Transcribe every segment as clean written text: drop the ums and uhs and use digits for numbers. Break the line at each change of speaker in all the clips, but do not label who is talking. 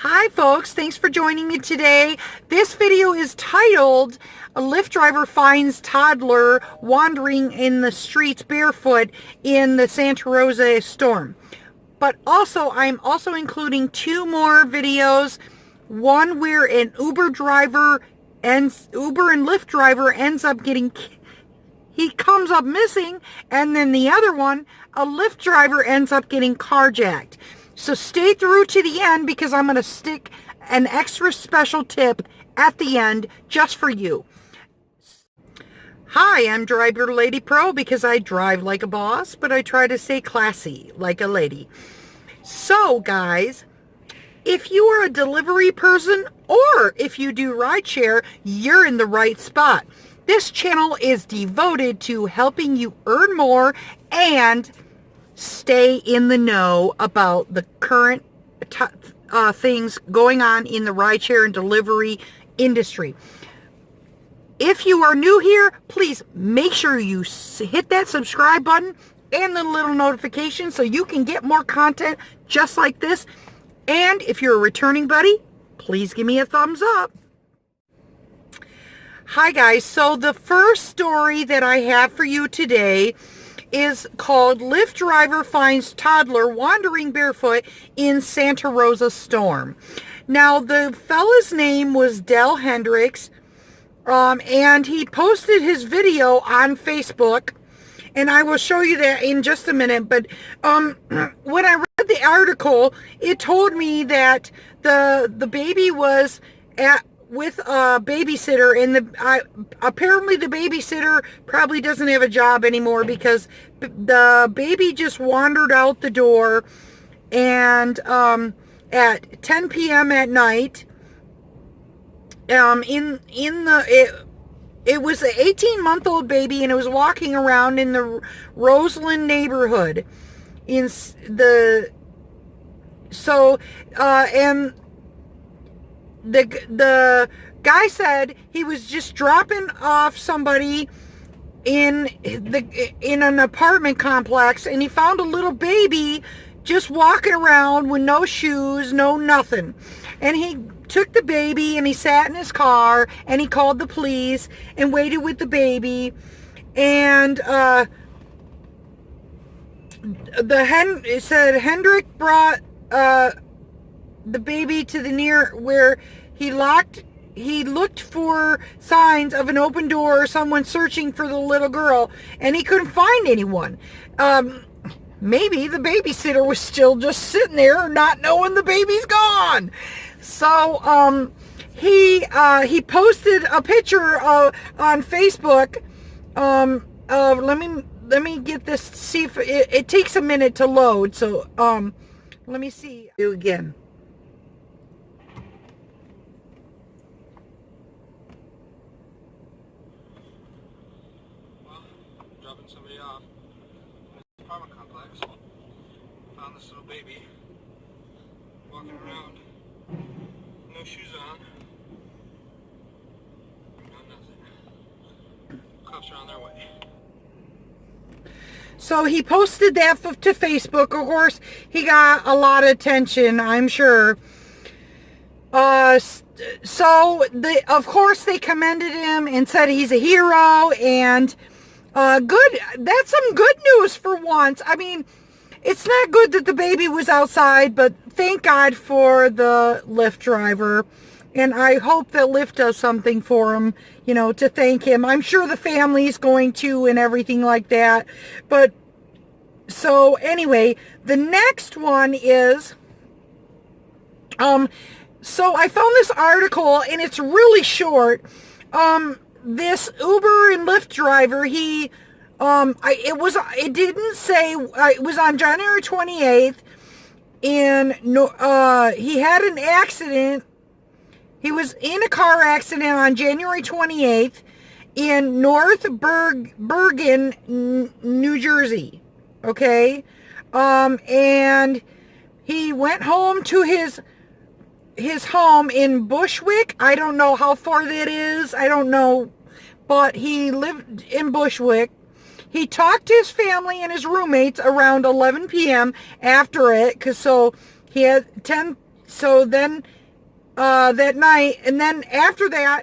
Hi folks, thanks for joining me today. This video is titled, "A Lyft driver finds toddler wandering in the streets barefoot in the Santa Rosa storm." But also, I'm also including two more videos. One where an Uber and Lyft driver ends up he comes up missing, and then the other one, a Lyft driver ends up getting carjacked. So stay through to the end because I'm going to stick an extra special tip at the end just for you. Hi, I'm DriverLadyPro because I drive like a boss, but I try to stay classy like a lady. So guys, if you are a delivery person or if you do rideshare, you're in the right spot. This channel is devoted to helping you earn more and stay in the know about the current things going on in the rideshare and delivery industry. If you are new here, please make sure you hit that subscribe button and the little notification so you can get more content just like this. And if you're a returning buddy, please give me a thumbs up. Hi guys, so the first story that I have for you today is called "Lyft Driver Finds Toddler Wandering Barefoot in Santa Rosa Storm." Now the fella's name was Del Hendricks, and he posted his video on Facebook, and I will show you that in just a minute. But when I read the article, it told me that the baby was with a babysitter, and apparently the babysitter probably doesn't have a job anymore because the baby just wandered out the door, and at 10 p.m. at night, it was an 18-month-old baby, and it was walking around in the Roseland neighborhood and the guy said he was just dropping off somebody in an apartment complex, and he found a little baby just walking around with no shoes, no nothing. And he took the baby and he sat in his car and he called the police and waited with the baby. And it said Hendrick brought the baby to the near where he looked for signs of an open door or someone searching for the little girl, and he couldn't find anyone. Maybe the babysitter was still just sitting there not knowing the baby's gone. So he posted a picture on Facebook of let me get this, see if it takes a minute to load. So let me see. Do again.
Dropping somebody off in this apartment complex. Found this little baby walking around, no shoes on, no nothing. Cops are on their way.
So he posted that to Facebook. Of course, he got a lot of attention, I'm sure. So of course they commended him and said he's a hero, and good. That's some good news for once. I mean, it's not good that the baby was outside, but thank God for the Lyft driver. And I hope that Lyft does something for him, to thank him. I'm sure the family's going to and everything like that. But, so anyway, the next one is, so I found this article, and it's really short. This Uber and Lyft driver, it didn't say, it was on January 28th, and he had an accident. He was in a car accident on January 28th in North Bergen, New Jersey. Okay? And he went home to his home in Bushwick. I don't know how far that is. I don't know. But he lived in Bushwick. He talked to his family and his roommates around 11 p.m. after it, because so he had 10 So then that night, and then after that,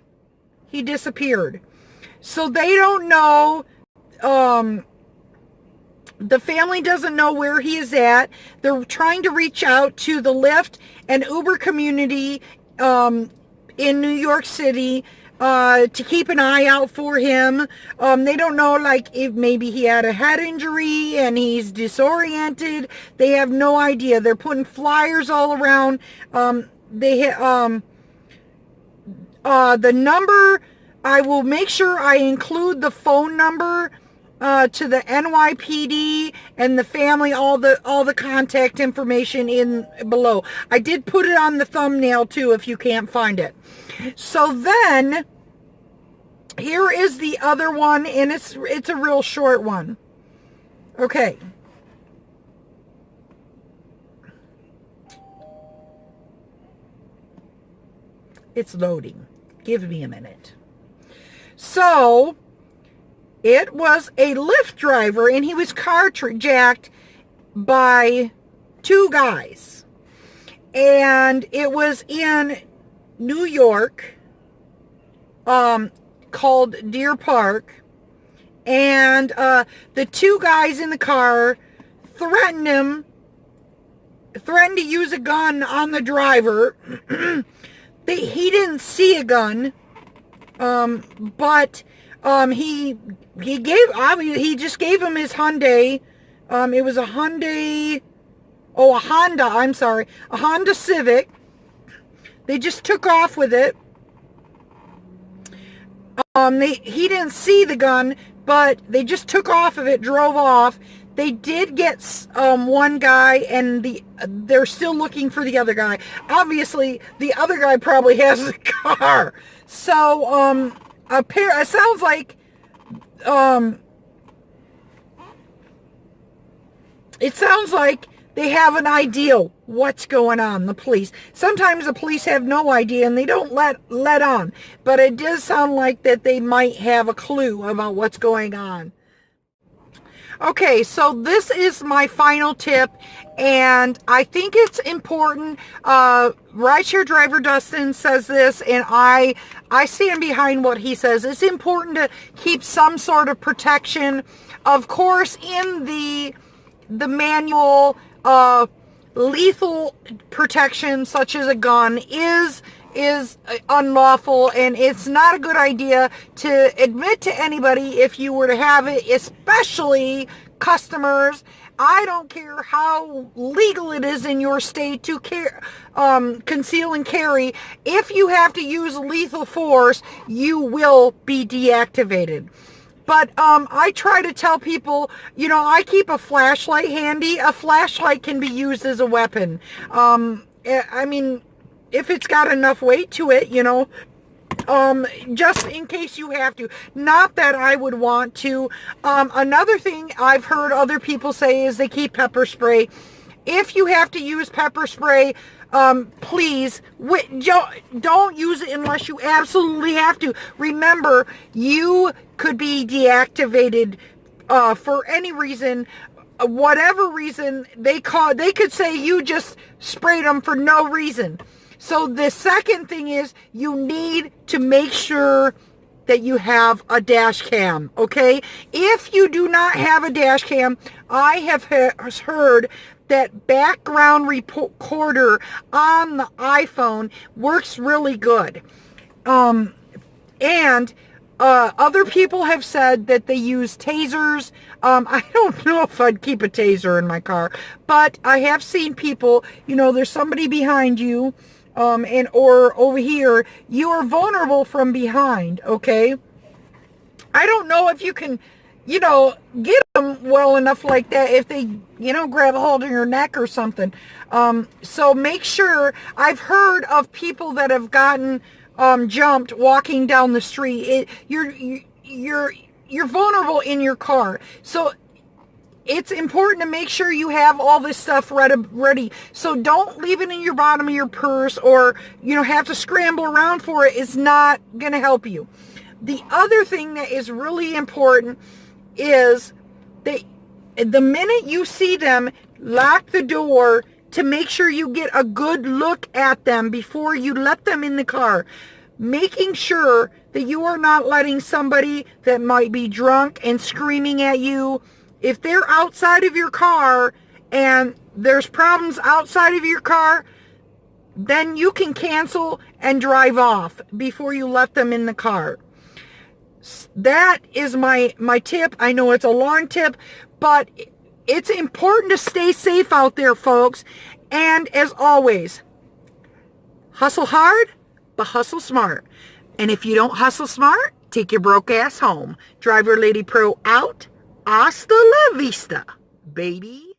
he disappeared. So they don't know, the family doesn't know where he is at. They're trying to reach out to the Lyft and Uber community in New York City to keep an eye out for him. They don't know, like, if maybe he had a head injury and he's disoriented. They have no idea. They're putting flyers all around. The number, I will make sure I include the phone number to the NYPD and the family, all the contact information in below. I did put it on the thumbnail too if you can't find it. So then here is the other one, and it's a real short one. Okay. It's loading. Give me a minute. So it was a Lyft driver, and he was carjacked by two guys. And it was in New York, called Deer Park. And the two guys in the car threatened to use a gun on the driver. He didn't see a gun, but he just gave him his Hyundai. It was a Honda Civic. They just took off with it. He didn't see the gun, but they just took off of it, drove off. They did get one guy, and they're still looking for the other guy. Obviously, the other guy probably has a car. So, it sounds like, they have an idea what's going on, the police. Sometimes the police have no idea and they don't let on. But it does sound like that they might have a clue about what's going on. Okay, so this is my final tip, and I think it's important. Rideshare driver Dustin says this, and I stand behind what he says. It's important to keep some sort of protection. Of course, in the manual, lethal protection such as a gun is unlawful, and it's not a good idea to admit to anybody if you were to have it, especially customers. I don't care how legal it is in your state to conceal and carry. If you have to use lethal force, you will be deactivated. But I try to tell people, I keep a flashlight handy. A flashlight can be used as a weapon. I mean, if it's got enough weight to it, just in case you have to. Not that I would want to. Another thing I've heard other people say is they keep pepper spray. If you have to use pepper spray, please don't use it unless you absolutely have to. Remember, you could be deactivated for any reason, whatever reason. They could say you just sprayed them for no reason. So the second thing is you need to make sure that you have a dash cam, okay? If you do not have a dash cam, I have heard that background recorder on the iPhone works really good. And other people have said that they use tasers. I don't know if I'd keep a taser in my car, but I have seen people, there's somebody behind you, or over here, you are vulnerable from behind, okay? I don't know if you can, get them well enough like that if they, grab a hold of your neck or something. So make sure. I've heard of people that have gotten jumped walking down the street. You're vulnerable in your car. So it's important to make sure you have all this stuff ready. So don't leave it in your bottom of your purse, or, have to scramble around for it. It's not going to help you. The other thing that is really important is that the minute you see them, lock the door, to make sure you get a good look at them before you let them in the car. Making sure that you are not letting somebody that might be drunk and screaming at you. If they're outside of your car and there's problems outside of your car, then you can cancel and drive off before you let them in the car. That is my tip. I know it's a long tip, but it's important to stay safe out there, folks. And as always, hustle hard, but hustle smart. And if you don't hustle smart, take your broke ass home. Driver Lady Pro out. Hasta la vista, baby.